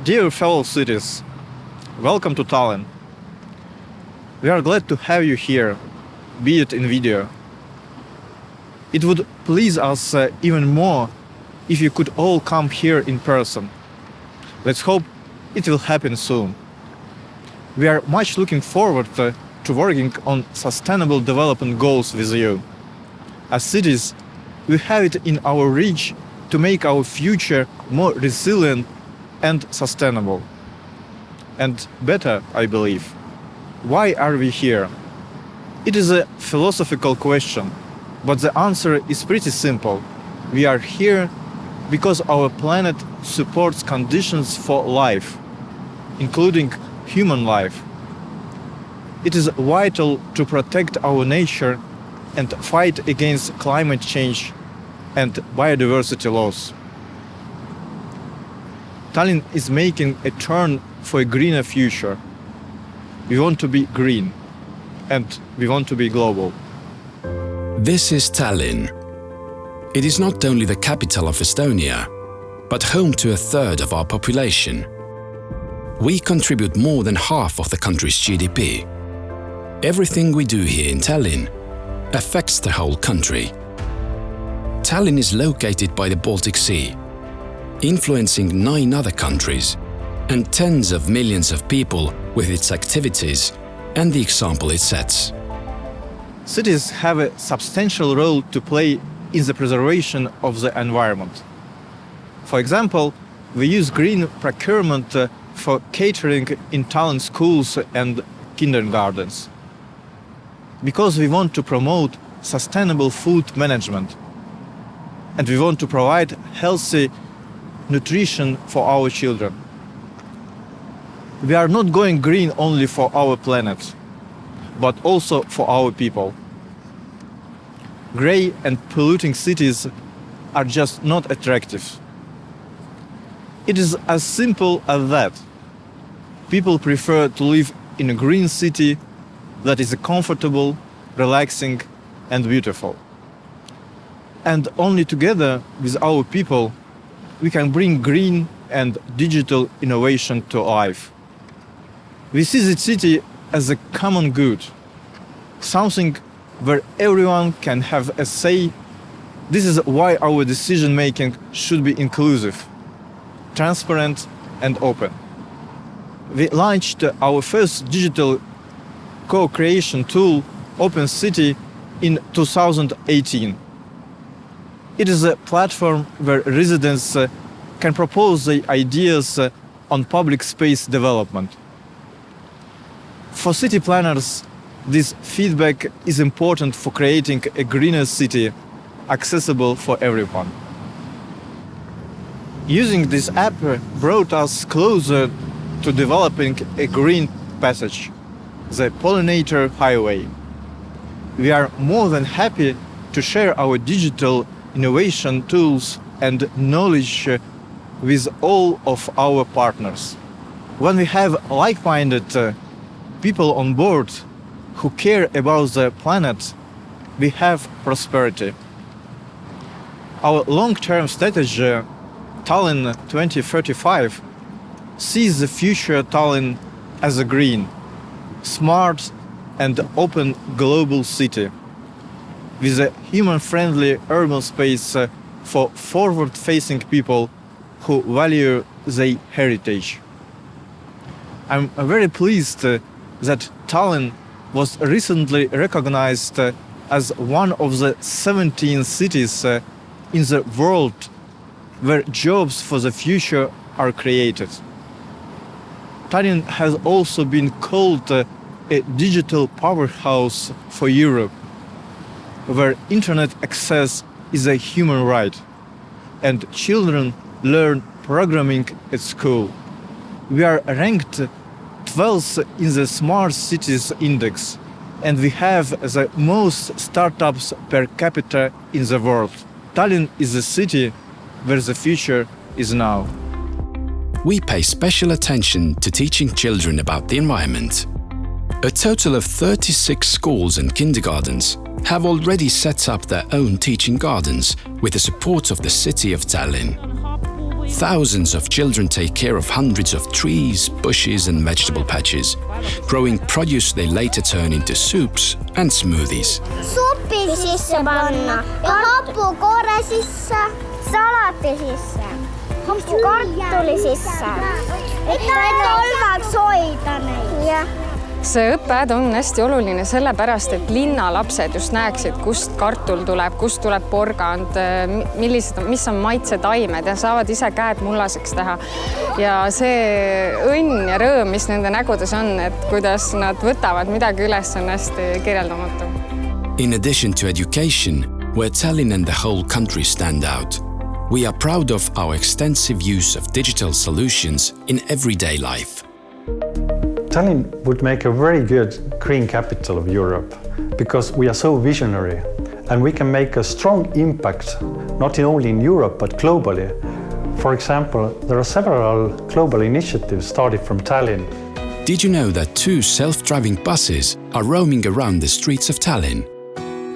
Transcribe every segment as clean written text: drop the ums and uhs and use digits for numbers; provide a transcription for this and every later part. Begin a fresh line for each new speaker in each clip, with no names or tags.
Dear fellow cities, welcome to Tallinn. We are glad to have you here, be it in video. It would please us even more if you could all come here in person. Let's hope it will happen soon. We are much looking forward to working on sustainable development goals with you. As cities, we have it in our reach to make our future more resilient and sustainable. And better, I believe. Why are we here? It is a philosophical question, but the answer is pretty simple. We are here because our planet supports conditions for life, including human life. It is vital to protect our nature and fight against climate change and biodiversity loss. Tallinn is making a turn for a greener future. We want to be green, and we want to be global.
This is Tallinn. It is not only the capital of Estonia, but home to a third of our population. We contribute more than half of the country's GDP. Everything we do here in Tallinn affects the whole country. Tallinn is located by the Baltic Sea, influencing 9 other countries and tens of millions of people with its activities and the example it sets.
Cities have a substantial role to play in the preservation of the environment. For example, we use green procurement for catering in Tallinn schools and kindergartens. Because we want to promote sustainable food management, and we want to provide healthy nutrition for our children. We are not going green only for our planet, but also for our people. Grey and polluting cities are just not attractive. It is as simple as that. People prefer to live in a green city that is comfortable, relaxing, and beautiful. And only together with our people, we can bring green and digital innovation to life. We see the city as a common good, something where everyone can have a say. This is why our decision-making should be inclusive, transparent, and open. We launched our first digital co-creation tool, Open City, in 2018. It is a platform where residents can propose their ideas on public space development. For city planners, this feedback is important for creating a greener city, accessible for everyone. Using this app brought us closer to developing a green passage, the Pollinator Highway. We are more than happy to share our digital innovation tools and knowledge with all of our partners. When we have like-minded people on board who care about the planet, we have prosperity. Our long-term strategy, Tallinn 2035, sees the future Tallinn as a green, smart and open global city, with a human-friendly urban space for forward-facing people who value their heritage. I'm very pleased that Tallinn was recently recognized as one of the 17 cities in the world where jobs for the future are created. Tallinn has also been called a digital powerhouse for Europe, where internet access is a human right, and children learn programming at school. We are ranked 12th in the Smart Cities Index, and we have the most startups per capita in the world. Tallinn is a city where the future is now.
We pay special attention to teaching children about the environment. A total of 36 schools and kindergartens have already set up their own teaching gardens with the support of the city of Tallinn. Thousands of children take care of hundreds of trees, bushes and vegetable patches, growing produce they later turn into soups and smoothies.
Supi sisse panna ja happukoore sisse, salati sisse, kartuli sisse, et talveks hoida neid.
See õppeaed on hästi oluline sellepärast, et linnalapsed just näeksid, kust kartul tuleb, kust tuleb porgand, mis on maitsetaimed ja saavad ise käed mullaseks teha. Ja see õnn ja rõõm, mis nende nägudes on, et kuidas nad võtavad midagi üles, on hästi kirjeldamatu.
In addition to education, where Tallinn and the whole country stand out, we are proud of our extensive use of digital solutions in everyday life.
Tallinn would make a very good green capital of Europe because we are so visionary and we can make a strong impact not only in Europe but globally. For example, there are several global initiatives started from Tallinn.
Did you know that 2 self-driving buses are roaming around the streets of Tallinn?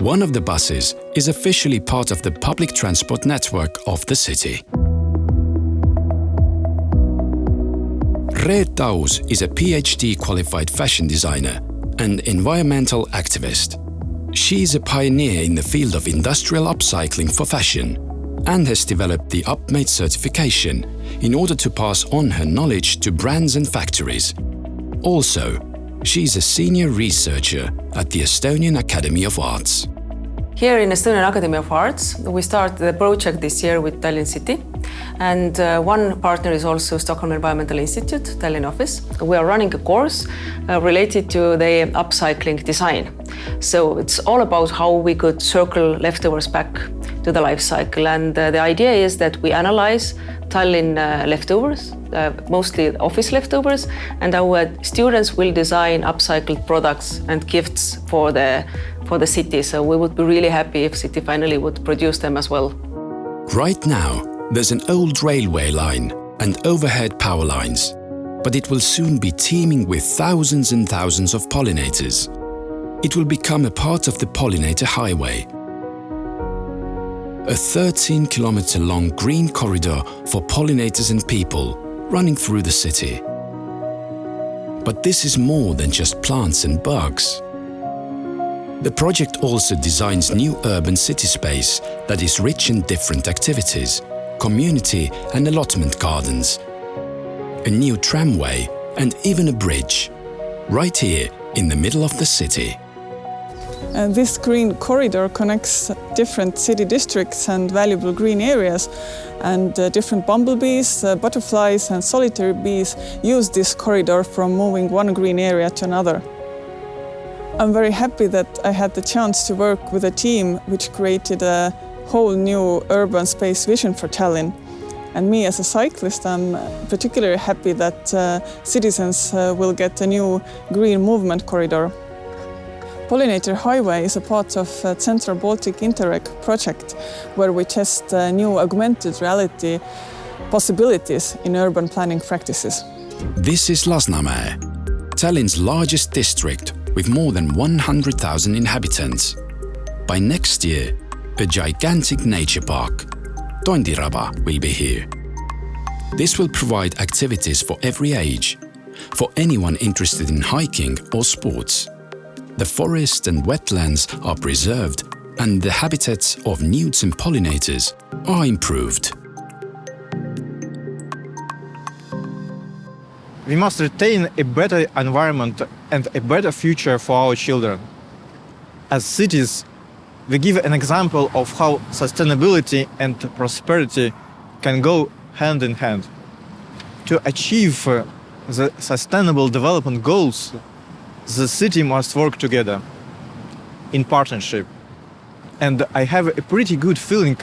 One of the buses is officially part of the public transport network of the city. Reet Aus is a PhD qualified fashion designer and environmental activist. She is a pioneer in the field of industrial upcycling for fashion and has developed the UPMate certification in order to pass on her knowledge to brands and factories. Also, she is a senior researcher at the Estonian Academy of Arts.
Here in Estonian Academy of Arts, we started the project this year with Tallinn City. And one partner is also Stockholm Environmental Institute, Tallinn office. We are running a course related to the upcycling design. So it's all about how we could circle leftovers back to the life cycle. And the idea is that we analyze Tallinn leftovers, mostly office leftovers, and our students will design upcycled products and gifts for the city. So we would be really happy if city finally would produce them as well.
Right now, there's an old railway line and overhead power lines, but it will soon be teeming with thousands and thousands of pollinators. It will become a part of the pollinator highway, a 13-kilometer-long green corridor for pollinators and people running through the city. But this is more than just plants and bugs. The project also designs new urban city space that is rich in different activities, community and allotment gardens, a new tramway and even a bridge, right here in the middle of the city.
This green corridor connects different city districts and valuable green areas, and different bumblebees, butterflies and solitary bees use this corridor from moving one green area to another. I'm very happy that I had the chance to work with a team which created a whole new urban space vision for Tallinn. And me as a cyclist, I'm particularly happy that citizens will get a new green movement corridor. Pollinator Highway is a part of Central Baltic Interreg project where we test new augmented reality possibilities in urban planning practices.
This is Lasnamäe, Tallinn's largest district with more than 100,000 inhabitants. By next year, a gigantic nature park, Tondiraba, will be here. This will provide activities for every age, for anyone interested in hiking or sports. The forest and wetlands are preserved and the habitats of newts and pollinators are improved.
We must retain a better environment and a better future for our children. As cities, we give an example of how sustainability and prosperity can go hand in hand. To achieve the sustainable development goals, the city must work together, in partnership. And I have a pretty good feeling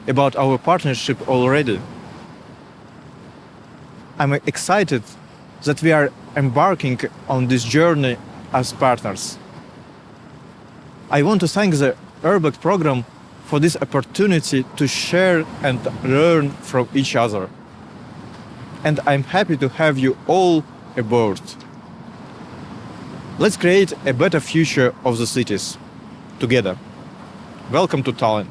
about our partnership already. I'm excited that we are embarking on this journey as partners. I want to thank the URBACT program for this opportunity to share and learn from each other. And I'm happy to have you all aboard. Let's create a better future of the cities together. Welcome to Tallinn.